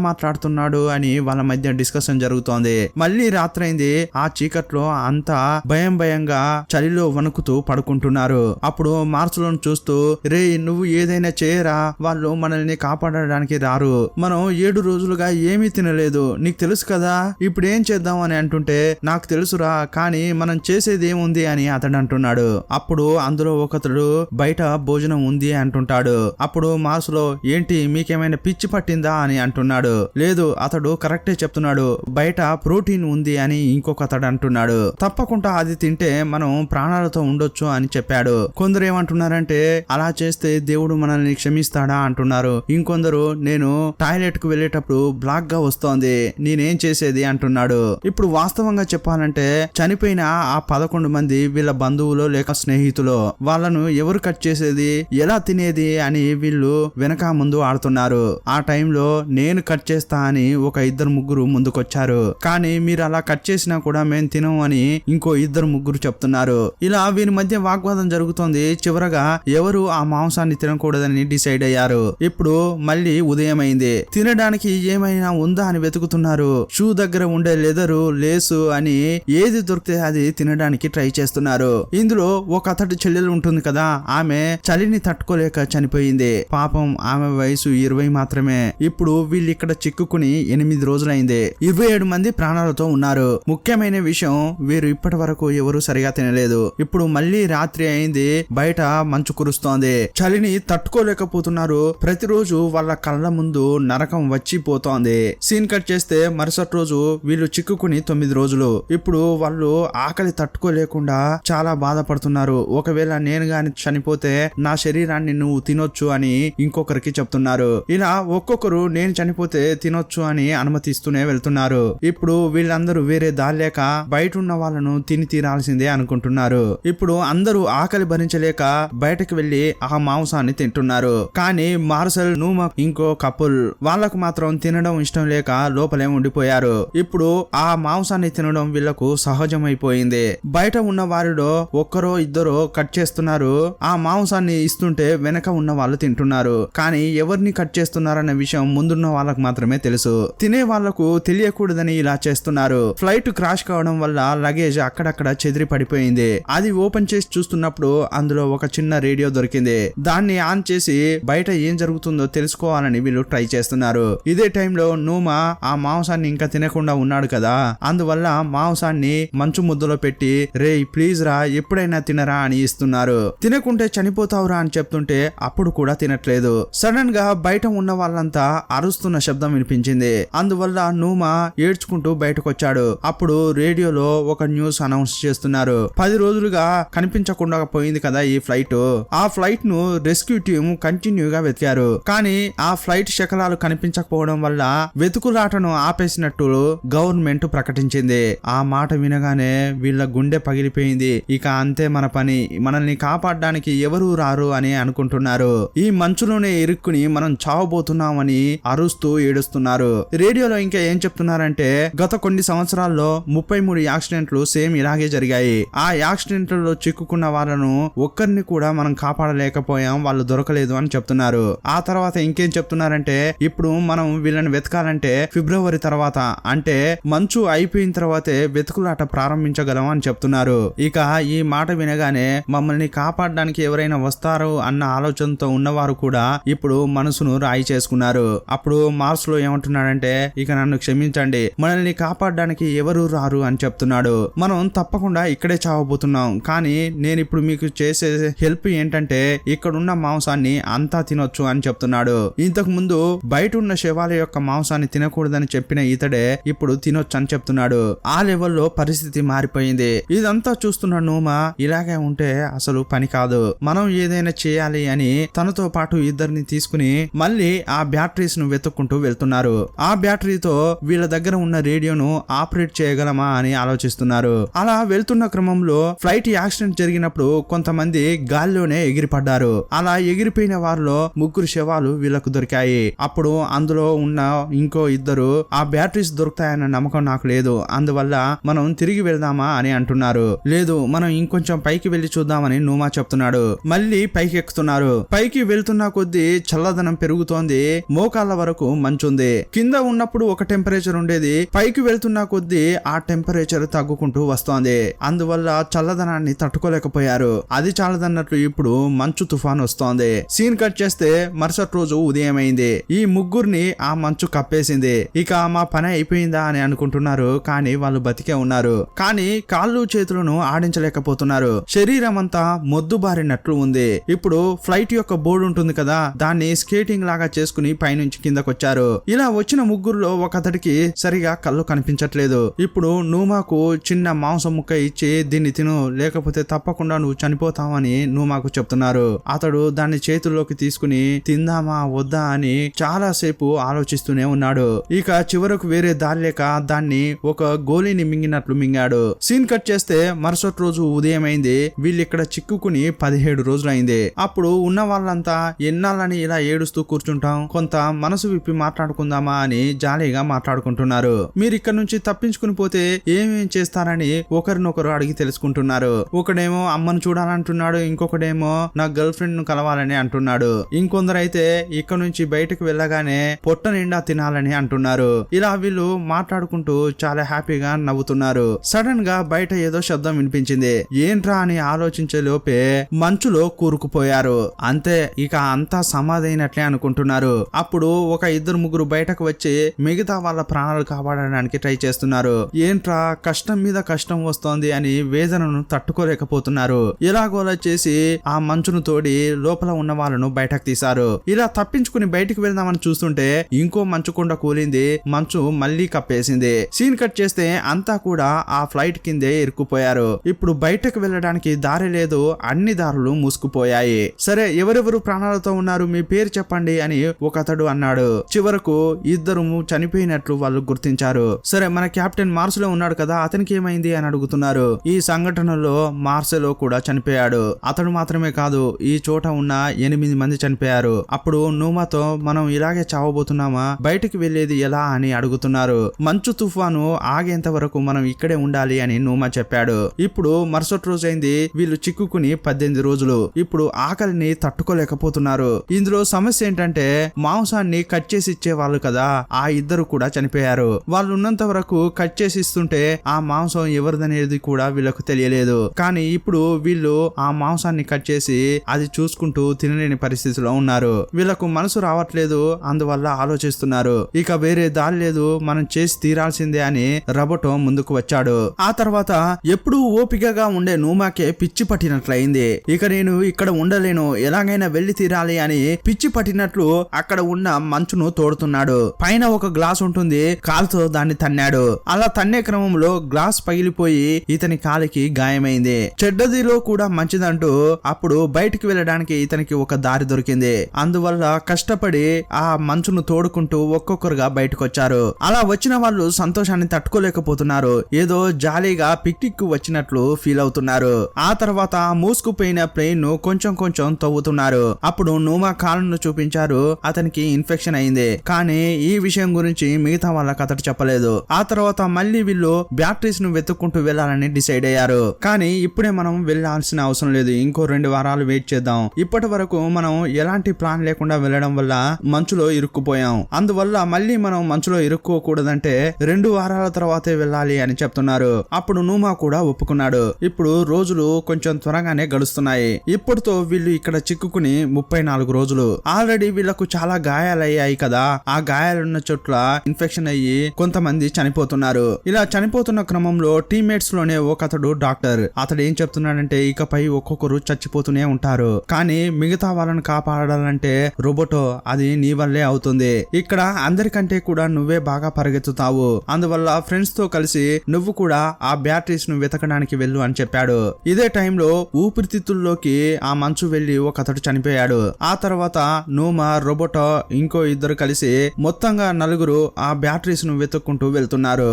మాట్లాడుతున్నాడు అని వాళ్ళ మధ్య డిస్కషన్ జరుగుతోంది. మళ్ళీ రాత్రైంది. ఆ చీకట్లో అంతా భయంగా చలిలో వణుకుతూ పడుకుంటున్నారు. అప్పుడు మార్సులను చూస్తూ, రే నువ్వు ఏదైనా చేయరా, వాళ్ళు మనల్ని కాపాడడానికి రారు, మనం 7 రోజులుగా ఏమీ తినలేదు, నీకు తెలుసు కదా, ఇప్పుడు ఏం చేద్దాం అని అంటుంటే, నాకు తెలుసురా, కానీ మనం చేసేది ఏముంది అని అతడు అంటున్నాడు. అప్పుడు అందులో ఒకతడు బయట భోజనం ఉంది అంటుంటాడు. అప్పుడు మార్సులో ఏంటి మీకేమైనా పిచ్చి పట్టిందా అని అంటున్నాడు. లేదు అతడు కరెక్టే చెప్తున్నాడు, బయట ప్రోటీన్ ఉంది అని ఇంకొకతడు అంటున్నాడు. తప్పకుండా అది తింటే మనం ప్రాణాలతో ఉండొచ్చు అని చెప్పాడు. కొందరు ఏమంటున్నారంటే అలా చేస్తే దేవుడు మనల్ని క్షమిస్తాడా అంటున్నారు. ఇంకొందరు నేను టాయిలెట్ కు వెళ్ళేటప్పుడు బ్లాక్ గా వస్తోంది, నేనేం చేసేది అంటున్నాడు. ఇప్పుడు వాస్తవంగా చెప్పాలంటే చనిపోయిన ఆ 11 మంది వీళ్ళ బంధువులో లేక స్నేహితులు, వాళ్ళను ఎవరు కట్ చేసేది, ఎలా తినేది అని వీళ్ళు వెనక ముందు ఆడుతున్నారు. ఆ టైంలో నేను కట్ చేస్తా అని ఒక 2-3 ముందుకొచ్చారు, కానీ మీరు అలా కట్ చేసినా కూడా మేము తినం అని ఇంకో 2-3 చెప్తున్నారు. ఇలా వీరి మధ్య వాగ్వాదం జరుగుతోంది. చివరగా ఎవరు ఆ మాంసాన్ని తినకూడదని డిసైడ్ అయ్యారు. ఇప్పుడు మళ్ళీ ఉదయం అయింది. తినడానికి ఏమైనా ఉందా అని వెతుకుతున్నారు. షూ దగ్గర ఉండే లెదరు, లేసు అని ఏది దొరికితే అది తినడానికి ట్రై చేస్తున్నారు. ఇందులో ఒక అతడి చెల్లెలు ఉంటుంది కదా, ఆమె చలిని తట్టుకోలేక చనిపోయింది. పాపం ఆమె వయసు 20 మాత్రమే. ఇప్పుడు వీళ్ళు ఇక్కడ చిక్కుకుని 8 రోజులైంది. 27 మంది ప్రాణాలతో ఉన్నారు. ముఖ్యమైన విషయం, వీరు ఇప్పటి వరకు ఎవరు సరిగా తినలేదు. ఇప్పుడు మళ్ళీ రాత్రి అయింది, బయట మంచు కురుస్తోంది, చలిని తట్టుకోలేకపోతున్నారు. ప్రతిరోజు వాళ్ళ కళ్ళ ముందు నరకం వచ్చిపోతోంది. సీన్ కట్ చేస్తే మరుసటి రోజు వీళ్ళు చిక్కుకుని 9 రోజులు. ఇప్పుడు వాళ్ళు ఆకలి తట్టుకోలేకుండా చాలా బాధపడుతున్నారు. ఒకవేళ నేను గాని చనిపోతే నా శరీరాన్ని నువ్వు తినొచ్చు అని ఇంకొకరికి చెప్తున్నారు. ఇలా ఒక్కొక్కరు నేను చనిపోతే తినొచ్చు అని అనుమతిస్తూనే వెళ్తున్నారు. ఇప్పుడు వీళ్ళందరూ వేరే దారి లేక బయట ఉన్న వాళ్ళను తిని తీరాల్సిందే అనుకుంటున్నారు. ఇప్పుడు అందరూ ఆకలి భరించలేక బయటకు వెళ్లి ఆ మాంసాన్ని తింటున్నారు. కానీ మార్సెల్, నూమా ఇంకో కపుల్, వాళ్ళకు మాత్రం తినడం ఇష్టం లేక లోపలే ఉండిపోయారు. ఇప్పుడు ఆ మాంసాన్ని తినడం వీళ్లకు సహజమైపోయింది. బయట ఉన్న వారిలో ఒక్కరో ఇద్దరో కట్ చేస్తున్నారు. ఆ మాంసాన్ని ఇస్తుంటే వెనక ఉన్న వాళ్ళు తింటున్నారు. కానీ ఎవరిని కట్ చేస్తున్నారన్న విషయం ముందున్న వాళ్ళకు మాత్రమే తెలుసు. తినే వాళ్లకు తెలియకూడదని ఇలా చేస్తున్నారు. ఫ్లైట్ క్రాష్ కావడం వల్ల లగేజ్ అక్కడక్కడ చెదిరి పడిపోయింది. అది ఓపెన్ చేసి చూస్తున్నప్పుడు అందులో ఒక చిన్న రేడియో దొరికింది. దాన్ని ఆన్ చేసి బయట ఏం జరుగుతుందో తెలుసుకోవాలని వీళ్ళు ట్రై చేస్తున్నారు. ఇదే టైంలో నూమా ఆ మాంసాన్ని ఇంకా తినకుండా ఉన్నాడు కదా, అందువల్ల మాంసాన్ని మంచు ముద్దలో పెట్టి రే ప్లీజ్ రా ఎప్పుడైనా తినరా అని ఇస్తున్నారు. తినకుంటే చనిపోతావురా అని చెప్తుంటే అప్పుడు కూడా తినట్లేదు. సడన్ గా బయట ఉన్న వాళ్ళంతా అరుస్తున్న శబ్దం వినిపించింది. అందువల్ల నూమా ఏడ్చుకుంటూ బయటకు వచ్చాడు. అప్పుడు రేడియోలో ఒక న్యూస్ అనౌన్స్ చేస్తున్నారు. 10 రోజులుగా కనిపించకుండా పోయింది కదా ఈ ఫ్లైట్. ఆ ఫ్లైట్ ను రెస్క్యూ టీమ్ కంటిన్యూగా వెతికారు. కానీ ఆ ఫ్లైట్ శకలాలు కనిపించకపోవడం వల్ల వెతుకులాటను ఆపేసినట్టు గవర్నమెంట్ ప్రకటించింది. ఆ మాట వినగానే వీళ్ళ గుండె పగిలిపోయింది. ఇక అంతే మన పని, మనల్ని కాపాడడానికి ఎవరూ రారు అని అనుకుంటున్నారు. ఈ మంచులోనే ఇరుక్కుని మనం చావబోతున్నామని అరుస్తూ ఏడుస్తున్నారు. రేడియోలో ఇంకా ఏం చెప్తున్నారంటే గత కొన్ని సంవత్సరాల్లో 33 యాక్సిడెంట్లు సేమ్ ఇలాగే జరిగాయి. ఆ యాక్సిడెంట్లలో చిక్కుకున్న వాళ్ళను ఒక్కరిని కూడా మనం కాపాడలేకపోయాం, వాళ్ళు దొరకలేదు అని చెప్తున్నారు. ఆ తర్వాత ఇంకేం చెప్తున్నారంటే ఇప్పుడు మనం వీళ్ళని వెతకాలంటే ఫిబ్రవరి తర్వాత అంటే మంచు అయిపోయిన తర్వాతే వెతుకులాట ప్రారంభించగలం అని చెప్తున్నారు. ఇక ఈ మాట వినగానే మమ్మల్ని కాపాడడానికి ఎవరైనా వస్తారు అన్న ఆలోచనతో ఉన్నవారు కూడా ఇప్పుడు మనసును రాయి చేసుకున్నారు. అప్పుడు మార్స్ లో ఏమంటున్నాడంటే ఇక నన్ను క్షమించండి, మనల్ని కాపాడడానికి ఎవరు రారు అని చెప్తున్నాడు. మనం తప్పకుండా ఇక్కడే చావబోతున్నాం, కానీ నేను ఇప్పుడు మీకు చేసే హెల్ప్ ఏంటంటే ఇక్కడున్న మాంసాన్ని అంతా తినొచ్చు అని చెప్తున్నాడు. ఇంతకు ముందు బయట ఉన్న శవాల యొక్క మాంసాన్ని తినకూడదని చెప్పిన ఇతడే ఇప్పుడు తినొచ్చు అని చెప్తున్నాడు. ఆ లెవెల్లో పరిస్థితి మారిపోయింది. ఇదంతా చూస్తున్న నూమా ఇలాగే ఉంటే అసలు పని కాదు, మనం ఏదైనా చేయాలి అని తనతో పాటు ఇద్దరిని తీసుకుని మళ్ళీ ఆ బ్యాటరీస్ ను వెతుక్కుంటూ వెళ్తున్నారు. ఆ బ్యాటరీతో వీళ్ళ దగ్గర ఉన్న రేడియోను ఆపరేట్ చేయగలమా అని ఆలోచిస్తున్నారు. అలా వెళ్తున్న క్రమంలో ఫ్లైట్ యాక్సిడెంట్ జరిగినప్పుడు కొంతమంది గాల్లోనే ఎగిరిపడ్డారు. అలా ఎగిరిపోయిన వారిలో 3 శవాలు వీళ్ళకు దొరికాయి. అప్పుడు అందులో ఉన్న ఇంకో ఇద్దరు ఆ బ్యాటరీస్ దొరుకుతాయన్న నమ్మకం నాకు లేదు, అందువల్ల మనం తిరిగి వెళ్దామా అని అంటున్నారు. లేదు, మనం ఇంకొంచెం పైకి వెళ్లి చూద్దామని నూమా చెప్తున్నాడు. మళ్ళీ పైకి ఎక్కుతున్నారు. పైకి వెళ్తున్న కొద్దీ చల్లదనం పెరుగుతోంది. మోకాళ్ళ వరకు మంచుంది. కింద ఉన్నప్పుడు ఒక టెంపరేచర్ ఉండేది, పైకి వెళ్తున్న కొద్దీ ఆ టెంపరేచర్ తగ్గుకుంటూ వస్తోంది. అందువల్ల చల్లదనాన్ని తట్టుకోలేకపోయారు. అది చాలదన్నట్లు ఇప్పుడు మంచు తుఫాన్ వస్తోంది. సీన్ కట్ చేస్తే మరుసటి రోజు ఉదయం అయింది. ఈ ముగ్గురిని ఆ మంచు కప్పేసింది. ఇక మా పని అయిపోయిందా అని అనుకుంటున్నారు, కానీ వాళ్ళు బతికే ఉన్నారు. కానీ కాళ్ళు చేతులను ఆడించలేకపోతున్నారు. శరీరం అంతా మొద్దుబారినట్లు ఉంది. ఇప్పుడు ఫ్లైట్ యొక్క బోర్డు ఉంటుంది కదా, దాన్ని స్కేటింగ్ లాగా చేసుకుని పైనుంచి కిందకొచ్చారు. ఇలా వచ్చిన ముగ్గురులో ఒకతడికి సరిగా కళ్ళు కనిపించట్లేదు. ఇప్పుడు నూమాకు చిన్న మాంసం ముక్క ఇచ్చి దీన్ని తిను, లేకపోతే తప్పకుండా నువ్వు చనిపోతావని నూమాకు చెప్తున్నారు. అతడు దాన్ని చేతుల్లోకి తీసుకుని తిందామా వద్దా అని చాలా సేపు ఆలోచిస్తూనే ఉన్నాడు. ఇక చివరకు వేరే దారి లేక దాన్ని ఒక గోలీని మింగినట్లు మింగాడు. సీన్ కట్ చేస్తే మరుసటి రోజు ఉదయం అయింది. వీళ్ళు ఇక్కడ చిక్కుకుని 17 రోజులైంది. అప్పుడు ఉన్న వాళ్ళంతా ఎన్నాళ్ళని ఇలా ఏడుస్తూ కూర్చుంటాం, కొంత మనసు విప్పి మాట్లాడుకుందామా అని జాలీగా మాట్లాడుకుంటున్నారు. మీరు ఇక్కడ నుంచి తప్పించుకుని పోతే ఏమేం చేస్తారని ఒకరినొకరు అడిగి తెలుసుకుంటున్నారు. ఒకడేమో అమ్మను చూడాలంటున్నాడు, ఇంకొకడేమో నా గర్ల్ ఫ్రెండ్ ను కలవాలని అంటున్నాడు. ఇంకొందరైతే ఇక్కడ నుంచి బయటకు వెళ్ళగానే పొట్ట నిండా తినాలని అంటున్నారు. ఇలా వీళ్ళు మాట్లాడుకుంటూ చాలా హ్యాపీగా నవ్వుతున్నారు. సడన్ గా బయట ఏదో శబ్దం వినిపించింది. ఏంట్రా అని ఆలోచించే లోపే మంచులో కూరుకుపోయారు. అంతే, ఇక అంతా సమాధైనట్లే అనుకుంటున్నారు. అప్పుడు ఒక 2-3 బయటకు వచ్చి మిగతా వాళ్ళ ప్రాణాలు కాపాడడానికి ట్రై చేస్తున్నారు. ఏంట్రా కష్టం మీద కష్టం వస్తోంది అని వేదనను తట్టుకోలేకపోతున్నారు. ఎలాగోలా చేసి ఆ మంచును తోడి లోపల ఉన్న వాళ్ళను బయటకు తీశారు. ఇలా తప్పించుకుని బయటికి వెళ్దామని చూస్తుంటే ఇంకో మంచు కొండ కూలింది. మంచు మళ్ళీ కప్పేసింది. సీన్ కట్ చేస్తే అంతా కూడా ఆ ఫ్లైట్ కిందే ఇరుక్కుపోయారు. ఇప్పుడు బయటకు వెళ్ళడానికి దారి లేదు, అన్ని దారులు మూసుకుపోయాయి. సరే, ఎవరెవరు ప్రాణాలతో ఉన్నారు, మీ పేరు చెప్పండి అని ఒకతడు అన్నాడు. చివరకు ఇద్దరు చనిపోయినట్లు వాళ్ళు గుర్తించారు. సరే, మన కెప్టెన్ మార్స్ లో ఉన్నాడు కదా, అతనికి ఏమైంది అని అడుగుతున్నారు. ఈ సంఘటనలో మార్సెలో కూడా చనిపోయాడు. అతడు మాత్రమే కాదు, ఈ చోట ఉన్న 8 మంది చనిపోయారు. అప్పుడు నూమాతో మనం ఇలాగే చావబోతున్నామా, బయటికి వెళ్లేది ఎలా అని అడుగుతున్నారు. మంచు తుఫాను ఆగేంత వరకు మనం ఇక్కడే ఉండాలి అని నూమా చెప్పాడు. ఇప్పుడు మరుసటి రోజు అయింది. వీళ్ళు చిక్కుకుని 18 రోజులు. ఇప్పుడు ఆకలిని తట్టుకోలేకపోతున్నారు. ఇందులో సమస్య ఏంటంటే మాంసాన్ని కట్ చేసి ఇచ్చే వాళ్ళు కదా, ఆ ఇద్దరు కూడా చనిపోయారు. వాళ్ళు ఉన్నంత వరకు కట్ చేసి ఇస్తుంటే ఆ మాంసం ఎవరిదనేది కూడా వీళ్ళకు తెలియలేదు. కానీ ఇప్పుడు వీళ్ళు ఆ మాంసాన్ని కట్ చేసి అది చూసుకుంటూ తినలేని పరిస్థితిలో ఉన్నారు. వీళ్ళకు మనసు రావట్లేదు, అందువల్ల ఆలోచిస్తున్నారు. ఇక వేరే దారి లేదు, మనం చేసి తీరాల్సిందే అని రబోటో ముందుకు వచ్చాడు. ఆ తర్వాత ఎప్పుడూ ఓపికగా ఉండే నూమాకే పిచ్చి పట్టినట్లయింది. ఇక నేను ఇక్కడ ఉండలేను, ఎలాగైనా వెళ్లి తీరాలి అని పిచ్చి పట్టినట్లు అక్కడ ఉన్న మంచును తోడుతున్నాడు. పైన ఒక గ్లాస్ ఉంటుంది, కాలుతో దాన్ని తన్నాడు. అలా తన్నే క్రమంలో గ్లాస్ పగిలిపోయి ఇతని కాలికి గాయమైంది. చెడ్డదిలో కూడా మంచిదంటూ అప్పుడు బయటికి వెళ్ళడానికి ఇతనికి ఒక దారి దొరికింది. అందువల్ల కష్టపడి ఆ మంచును తోడుకుంటూ ఒక్కొక్కరుగా బయటకు వచ్చారు. అలా వచ్చిన వాళ్ళు సంతోషాన్ని తట్టుకోలేకపోతున్నారు. ఏదో జాలీగా పిక్నిక్ వచ్చినట్లు ఫీల్ అవుతున్నారు. ఆ తర్వాత మూసుకుపోయిన ప్లేన్ ను కొంచెం కొంచెం తవ్వుతున్నారు. అప్పుడు నూమా కాళ్ళను చూపించారు, అతనికి ఇన్ఫెక్షన్ అయింది. కానీ ఈ విషయం గురించి మిగతా వాళ్ళకి అతడు చెప్పలేదు. ఆ తర్వాత మళ్ళీ వీళ్ళు బ్యాటరీస్ ను వెతుక్కుంటూ వెళ్లాలని డిసైడ్ అయ్యారు. కానీ ఇప్పుడే మనం వెళ్లాల్సిన అవసరం లేదు, ఇంకో 2 వారాలు వెయిట్ చేద్దాం. ఇప్పటి వరకు మనం ఎలాంటి ప్లాన్ లేకుండా వెళ్లడం వల్ల మంచులో ఇరుక్కుపోయాం. అందువల్ల మళ్ళీ మనం మంచులో ఇరుక్కోకూడదంటే 2 వారాల తర్వాతే వెళ్ళాలి అని చెప్తున్నారు. అప్పుడు నూమా కూడా ఒప్పుకున్నాడు. ఇప్పుడు రోజులు కొంచెం త్వరగానే గడుస్తున్నాయి. ఇప్పటితో వీళ్ళు ఇక్కడ చిక్కుకుని 34 రోజులు. ఆల్రెడీ వీళ్లకు చాలా గాయాలయ్యాయి కదా, ఆ గాయాలున్న చోట్ల ఇన్ఫెక్షన్ అయ్యి కొంతమంది చనిపోతున్నారు. ఇలా చనిపోతున్న క్రమంలో టీమ్మేట్స్ లోనే ఒకతడు డాక్టర్. అతడు ఏం చెప్తున్నాడంటే ఇకపై ఒక్కొక్కరు చచ్చిపోతూనే ఉంటారు, కానీ మిగతా వాళ్ళని కాపాడాలంటే రోబోటో అది నీ వల్లే అవుతుంది. ఇక్కడ అందరికంటే కూడా నువ్వే బాగా పరిగెత్తుతావు, అందువల్ల ఫ్రెండ్స్ తో కలిసి నువ్వు కూడా ఆ బ్యాటరీస్ ను వెతకడానికి వెళ్ళు అని చెప్పాడు. ఇదే టైంలో ఊపిరితిత్తుల్లోకి ఆ మంచు వెళ్లి ఒకతడు చనిపోయాడు. ఆ తర్వాత నూమా, రోబోటో ఇంకో 2 కలిసి మొత్తంగా 4 ఆ బ్యాటరీస్ ను వెతుక్కుంటూ వెళ్తున్నారు.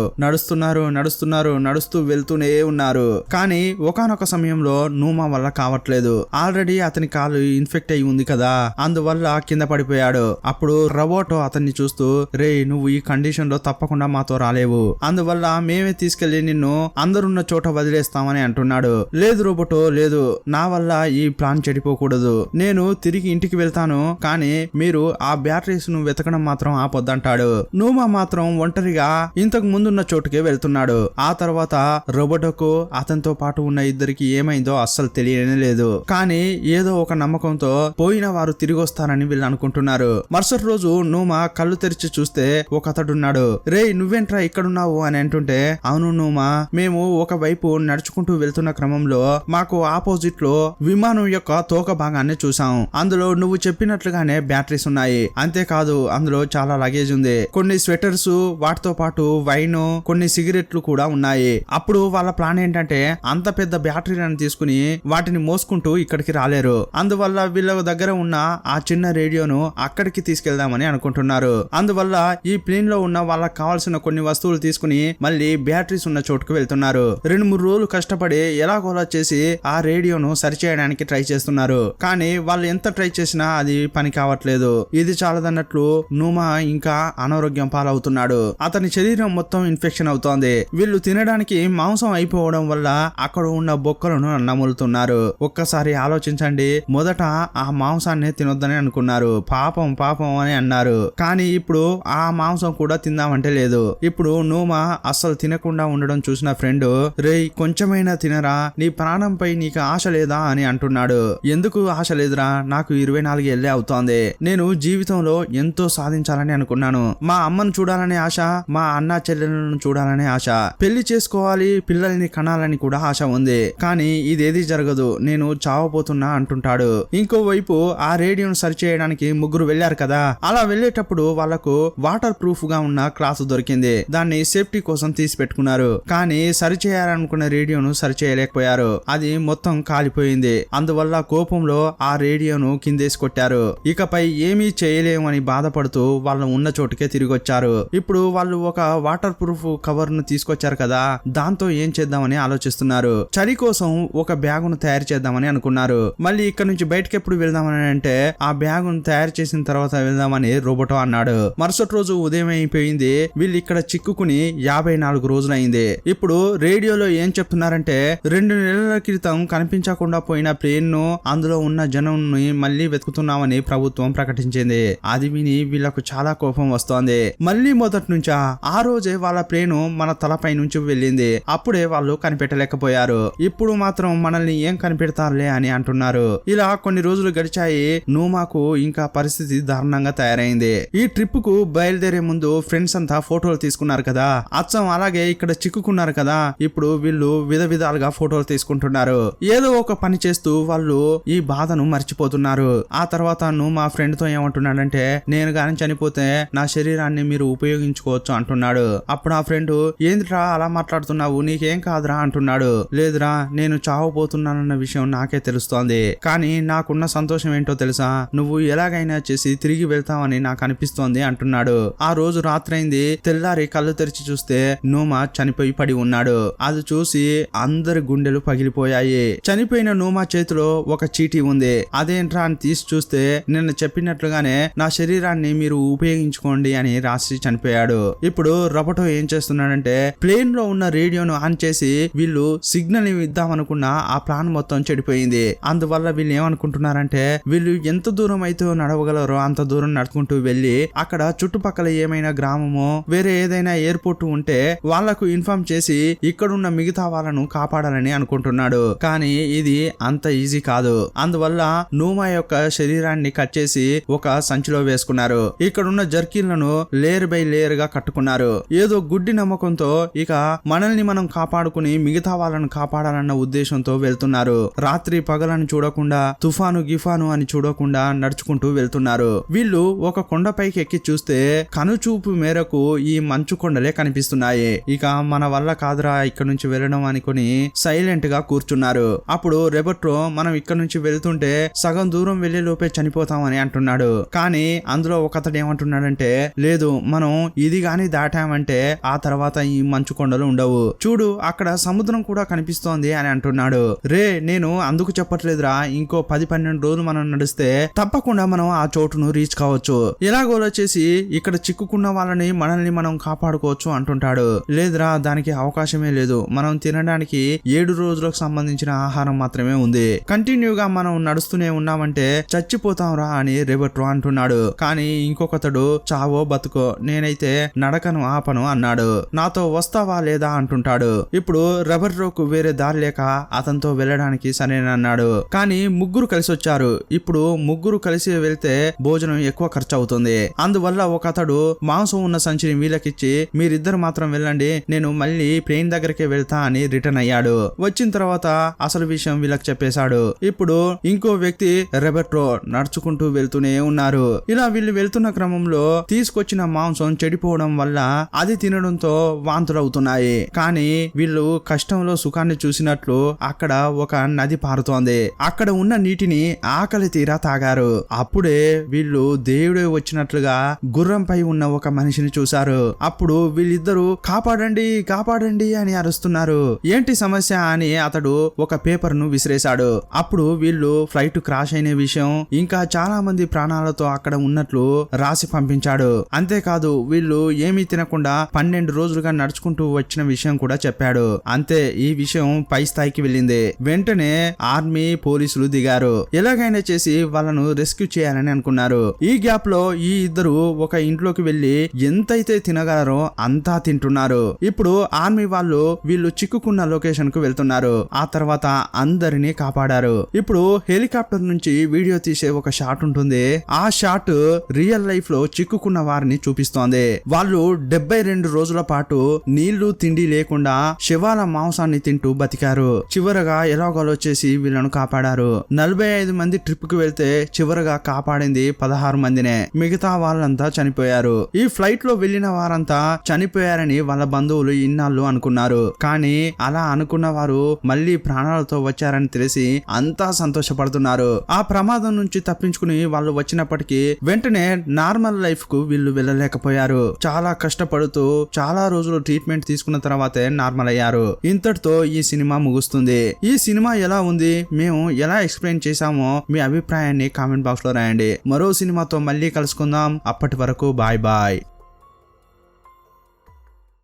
నడుస్తూ వెళ్తూనే ఉన్నారు. కానీ ఒకానొక సమయంలో నూమా వల్ల కావట్లేదు. ఆల్రెడీ అతని కాలు ఇన్ఫెక్ట్ అయి ఉంది కదా, అందువల్ల కింద పడిపోయాడు. అప్పుడు రోబోటో అతన్ని చూస్తూ, రే నువ్వు ఈ కండిషన్ లో తప్పకుండా మాతో రాలేవు, అందువల్ల మేమే తీసుకెళ్లి నిన్ను అందరున్న చోట వదిలేస్తామని అంటున్నాడు. లేదు రోబోటో, లేదు, నా వల్ల ఈ ప్లాన్ చెడిపోకూడదు. నేను తిరిగి ఇంటికి వెళ్తాను, కానీ మీరు ఆ బ్యాటరీస్ ను వెతకడం మాత్రం ఆపొద్దంటాడు. నూమా మాత్రం ఒంటరిగా ఇంతకు ముందున్న చోటుకే వెళ్తున్నాడు. ఆ తర్వాత రోబోటోకు అతనితో పాటు ఉన్న 2 ఏమైందో అస్సలు తెలియనే లేదు. కానీ ఏదో ఒక నమ్మకంతో పోయిన వారు తిరిగి వస్తారని వీళ్ళు అనుకుంటున్నారు. మరుసటి రోజు నూమా కళ్ళు తెరిచి చూస్తే ఒక అతడున్నాడు. రే నువ్వేంట్రా ఇక్కడున్నావు అని అంటుంటే, అవును నూమా, మేము ఒకవైపు నడుచుకుంటూ వెళ్తున్న క్రమంలో మాకు ఆపోజిట్ లో విమానం యొక్క తోక భాగాన్ని చూసాం. అందులో నువ్వు చెప్పినట్లుగానే బ్యాటరీస్ ఉన్నాయి. అంతేకాదు అందులో చాలా లగేజ్ ఉంది, కొన్ని స్వెటర్స్, వాటితో పాటు వైన్, కొన్ని సిగరెట్లు కూడా ఉన్నాయి. అప్పుడు వాళ్ళ ప్లాన్ ఏంటంటే అంత పెద్ద బ్యాటరీలను తీసుకుని వాటిని మోసుకుంటూ ఇక్కడికి రాలేరు, అందువల్ల వీళ్ళ దగ్గర ఉన్న ఆ చిన్న రేడియోను అక్కడికి తీసుకెళ్దామని అనుకుంటున్నారు. అందువల్ల ఈ ప్లేన్ లో ఉన్న వాళ్ళకి కావాల్సిన కొన్ని వస్తువులు తీసుకుని మళ్ళీ బ్యాటరీస్ ఉన్న చోటుకు వెళ్తున్నారు. 2-3 రోజులు కష్టపడి ఎలాగోలా చేసి ఆ రేడియోను సరిచేయడానికి ట్రై చేస్తున్నారు. కానీ వాళ్ళు ఎంత ట్రై చేసినా అది పని కావట్లేదు. ఇది చాలదన్నట్లు నూమా ఇంకా అనారోగ్యం పాలవుతున్నాడు. అతని శరీరం మొత్తం ఇన్ఫెక్షన్ అవుతోంది. వీళ్ళు తినడానికి మాంసం అయిపోవడం వల్ల అక్కడ ఉన్న బొక్కలను నములుతున్నారు. ఒక్కసారి ఆలోచించండి, మొదట ఆ మాంసాన్ని తినొద్దని అనుకున్నారు, పాపం అని అన్నారు. కానీ ఇప్పుడు ఆ మాంసం కూడా తిందామంటే లేదు. ఇప్పుడు నూమా అస్సలు తినకుండా ఉండడం చూసిన ఫ్రెండ్, రేయ్ కొంచెమైనా తినరా, నీ ప్రాణంపై నీకు ఆశ లేదా అని అంటున్నాడు. ఎందుకు ఆశ లేదురా, నాకు 24 ఏళ్లే అవుతోంది. నేను జీవితంలో ఎంతో సాధించాలని అనుకున్నాను. మా అమ్మను చూడాలనే ఆశ, మా అన్న చెల్లెలను చూడాలనే ఆశ, పెళ్లి చేసుకోవాలి, పిల్లల్ని కనాలని కూడా ఆశ ఉంది. కానీ ఇదేది జరగదు, నేను చావబోతున్నా అంటుంటాడు. ఇంకోవైపు ఆ రేడియోను సరిచేయడానికి 3 వెళ్లారు కదా, అలా వెళ్లేటప్పుడు వాళ్లకు వాటర్ ప్రూఫ్ గా ఉన్న క్లాత్ దొరికింది. దాన్ని సేఫ్టీ కోసం తీసి పెట్టుకున్నారు. కానీ సరిచేయాలనుకున్న రేడియోను సరిచేయలేకపోయారు. అది మొత్తం కాలిపోయింది. అందువల్ల కోపంలో ఆ రేడియోను కిందేసి కొట్టారు. ఇకపై ఏమీ చేయలేమని బాధపడుతూ వాళ్ళు ఉన్న చోటుకే తిరిగి వచ్చారు. ఇప్పుడు వాళ్ళు ఒక వాటర్ ప్రూఫ్ కవర్ ను తీసుకొచ్చారు కదా, దాంతో ఏం చేద్దామని ఆలోచిస్తున్నారు. చలి కోసం ఒక బ్యాగును తయారు చేద్దామని అనుకున్నారు. మళ్ళీ ఇక్కడ నుంచి బయటకి ఎప్పుడు వెళ్దామని అంటే, ఆ బ్యాగును తయారు చేసిన తర్వాత వెళ్దామని రోబోటో అన్నాడు. మరుసటి రోజు ఉదయం అయిపోయింది. వీళ్ళు ఇక్కడ చిక్కుకుని 54 రోజులైంది. ఇప్పుడు రేడియోలో ఏం చెప్తున్నారంటే, 2 నెలల క్రితం కనిపించకుండా పోయిన ప్లేన్ ను, అందులో ఉన్న జనం మళ్ళీ వెతుకుతున్నామని ప్రభుత్వం ప్రకటించింది. అది విని వీళ్లకు చాలా కోపం వస్తోంది. మళ్ళీ మొదటి నుంచా ఆ రోజే వాళ్ళ ప్లేను మన తలపై నుంచి వెళ్ళింది. అప్పుడే వాళ్ళు కనిపెట్టలేకపోయారు. ఇప్పుడు మాత్రం మనల్ని ఏం కనిపెడతారులే అని అంటున్నారు. ఇలా కొన్ని రోజులు గడిచాయి. నూమాకు ఇంకా పరిస్థితి దారుణంగా తయారైంది. ఈ ట్రిప్ కు బయలుదేరే ముందు ఫ్రెండ్స్ అంతా ఫోటోలు తీసుకున్నారు కదా, అచ్చం అలాగే ఇక్కడ చిక్కుకున్నారు కదా, ఇప్పుడు వీళ్ళు విధాలుగా ఫోటోలు తీసుకుంటున్నారు. ఏదో ఒక పని చేస్తూ వాళ్ళు ఈ బాధను మర్చిపోతున్నారు. ఆ తర్వాత నూమా ఫ్రెండ్ తో ఏమంటున్నాడంటే, నేను గాని చనిపోతే నా శరీరాన్ని మీరు ఉపయోగించుకోవచ్చు అంటున్నాడు. అప్పుడు ఆ ఫ్రెండ్, ఏంద్రా అలా మాట్లాడుతున్నావు, నీకేం కాదురా అంటున్నాడు. లేదురా, నేను చావబోతున్నానన్న విషయం నాకే తెలుస్తోంది, కానీ నాకున్న సంతోషం ఏంటో తెలుసా, నువ్వు ఎలాగైనా చేసి తిరిగి వెళ్తావని నాకు అనిపిస్తోంది అంటున్నాడు. ఆ రోజు రాత్రైంది. తెల్లారి కళ్ళు తెరిచి చూస్తే నూమా చనిపోయి పడి ఉన్నాడు. అది చూసి అందరి గుండెలు పగిలిపోయాయి. చనిపోయిన నూమా చేతిలో ఒక చీటీ ఉంది. అదేంట్రా అని తీసి చూస్తే నిన్న చెప్పినట్లుగానే నా శరీరాన్ని మీరు ఉపయోగించుకోండి అని రాసి చనిపోయాడు. ఇప్పుడు రబటో ఏం చేస్తున్నాడంటే ప్లేన్ లో ఉన్న రేడియోను ఆన్ చేసి వీళ్ళు సిగ్నల్ ఇద్దామనుకున్న ఆ ప్లాన్ మొత్తం చెడిపోయింది. అందువల్ల వీళ్ళు ఏమనుకుంటున్నారంటే వీళ్ళు ఎంత దూరం అయితే నడవగలరో అంత దూరం నడుచుకుంటూ వెళ్లి అక్కడ చుట్టుపక్కల ఏమైనా గ్రామమో వేరే ఏదైనా ఎయిర్పోర్ట్ ఉంటే వాళ్లకు ఇన్ఫార్మ్ చేసి ఇక్కడున్న మిగతా వాళ్ళను కాపాడాలని అనుకుంటున్నాడు. కానీ ఇది అంత ఈజీ కాదు. అందువల్ల నూమా యొక్క శరీరాన్ని కట్ చేసి ఒక సంచిలో వేసుకున్నారు. ఇక్కడున్న జర్కీలను లేయర్ బై లేయర్ గా కట్టుకున్నారు. ఏదో గుడ్డి నమ్మకంతో ఇక మనల్ని మనం కాపాడుకుని మిగతా వాళ్ళను కాపాడాలన్న ఉద్దేశంతో వెళ్తున్నారు. రాత్రి పగలని చూడకుండా తుఫాను గిఫాను అని చూడకుండా నడుచుకుంటూ వెళ్తున్నారు. వీళ్ళు ఒక కొండపైకి ఎక్కి చూస్తే కనుచూపు మేరకు ఈ మంచు కొండలే కనిపిస్తున్నాయి. ఇక మన వల్ల కాదురా ఇక్కడ నుంచి వెళ్ళడం అనుకుని సైలెంట్ గా కూర్చున్నారు. అప్పుడు రెబర్టో మనం ఇక్కడ నుంచి వెళ్తుంటే సగం దూరం వెళ్లే లోపే చనిపోతామని అంటున్నాడు. కానీ అందులో ఒకతడు ఏమంటున్నాడంటే లేదు మనం ఇది గాని దాటామంటే ఆ తర్వాత ఈ మంచు కొండలు ఉండవు, చూడు అక్కడ సముద్రం కూడా కనిపిస్తోంది అని అంటున్నాడు. రే నేను అందుకు చెప్పట్లేదురా, ఇంకో 10-12 రోజులు మనం నడిస్తే తప్పకుండా మనం ఆ చోటును రీచ్ కావచ్చు. ఎలాగోలా చేసి ఇక్కడ చిక్కుకున్న వాళ్ళని మనల్ని మనం కాపాడుకోవచ్చు అంటుంటాడు. లేదురా దానికి అవకాశమే లేదు, మనం తినడానికి 7 రోజులకు సంబంధించిన ఆహారం మాత్రమే ఉంది, కంటిన్యూగా మనం నడుస్తూనే ఉన్నామంటే చచ్చిపోతాం రా అని రెబర్టో అంటున్నాడు. కానీ ఇంకొకతడు చావో బతుకో నేనైతే నడకను ఆపను అన్నాడు. నాతో వస్తావా లేదా అంటుంటాడు. ఇప్పుడు రెబర్టోకు వేరే దారి లేక అతనితో వెళ్ళడానికి సరేనన్నాడు. కానీ ముగ్గురు కలిసి వచ్చారు. ఇప్పుడు ముగ్గురు కలిసి వెళ్తే భోజనం ఎక్కువ ఖర్చు అవుతుంది. అందువల్ల ఒక అతడు మాంసం ఉన్న సంచిని వీళ్ళకిచ్చి మీరిద్దరు మాత్రం వెళ్ళండి, నేను మళ్ళీ ప్లేన్ దగ్గరికి వెళ్తా అని రిటర్న్ అయ్యాడు. వచ్చిన తర్వాత అసలు విషయం వీళ్ళకి చెప్పేశాడు. ఇప్పుడు ఇంకో వ్యక్తి రెబర్టో నడుచుకుంటూ వెళ్తూనే ఉన్నారు. ఇలా వీళ్ళు వెళ్తున్న క్రమంలో తీసుకొచ్చిన మాంసం చెడిపోవడం వల్ల అది తినడంతో వాంతులవుతున్నాయి. కానీ వీళ్ళు కష్టంలో సుఖాన్ని చూసినట్లు అక్కడ ఒక నది పారుతోంది. అక్కడ ఉన్న నీటిని ఆకలి తీరా తాగారు. అప్పుడే వీళ్ళు దేవుడే వచ్చినట్లుగా గుర్రంపై ఉన్న ఒక మనిషిని చూశారు. అప్పుడు వీళ్ళిద్దరూ కాపాడండి కాపాడండి అని అరుస్తున్నారు. ఏంటి సమస్య అని అతడు ఒక పేపర్ ను విసిరేశాడు. అప్పుడు వీళ్ళు ఫ్లైట్ క్రాష్ అయిన విషయం ఇంకా చాలా మంది ప్రాణాలతో అక్కడ ఉన్నట్లు రాసి పంపించాడు. అంతేకాదు వీళ్ళు ఏమీ తినకుండా 12 రోజులుగా నడుచుకుంటూ వచ్చిన విషయం కూడా చెప్పాడు. అంతే ఈ విషయం పై స్థాయికి వెళ్ళింది. వెంటనే ఆర్మీ పోలీసులు దిగారు. ఎలాగైనా చేసి వాళ్ళను రెస్క్యూ చేయాలని అనుకున్నారు. ఈ గ్యాప్ లో ఈ ఇద్దరు ఒక ఇంట్లోకి వెళ్లి ఎంతైతే తినగలరో అంతా తింటున్నారు. ఇప్పుడు ఆర్మీ వాళ్ళు వీళ్ళు చిక్కుకున్న లొకేషన్ కు వెళ్తున్నారు. ఆ తర్వాత అందరినీ కాపాడారు. ఇప్పుడు హెలికాప్టర్ నుంచి వీడియో తీసే ఒక షాట్ ఉంటుంది. ఆ షాట్ రియల్ లైఫ్ లో చిక్కుకున్న వారిని చూపిస్తోంది. వాళ్ళు 72 రోజుల పాటు నీళ్లు తిండి లేకుండా శవాల మాంసాన్ని తింటూ బతికారు. చివరగా ఎలాగోలో చేసి వీళ్ళను కాపాడారు. 45 మంది ట్రిప్ కు వెళ్తే చివరగా కాపాడింది 16 మందినే. మిగతా వాళ్ళంతా చనిపోయారు. ఈ ఫ్లైట్ లో వెళ్లిన వారంతా చనిపోయారని వాళ్ళ బంధువులు ఇన్నాళ్ళు అనుకున్నారు. కానీ అలా అనుకున్న వారు మళ్ళీ ప్రాణాలతో వచ్చారని తెలిసి అంతా సంతోషపడుతున్నారు. ఆ ప్రమాదం నుంచి తప్పించుకుని వాళ్ళు వచ్చినప్పటికీ వెంటనే నార్మల్ లైఫ్ కు వీళ్ళు వెళ్ళలేకపోయారు. చాలా కష్టపడుతూ చాలా రోజులు ట్రీట్మెంట్ తీసుకున్న తర్వాతే నార్మల్ అయ్యారు. ఇంతటితో ఈ సినిమా ముగుస్తుంది. ఈ సినిమా ఎలా ఉంది, మేము ఎలా ఎక్స్ప్లెయిన్ చేశామో మీ అభిప్రాయాన్ని కామెంట్ బాక్స్ లో రాయండి. మరో సినిమాతో మళ్ళీ కలుసుకుందాం. అప్పటి వరకు బాయ్ బాయ్.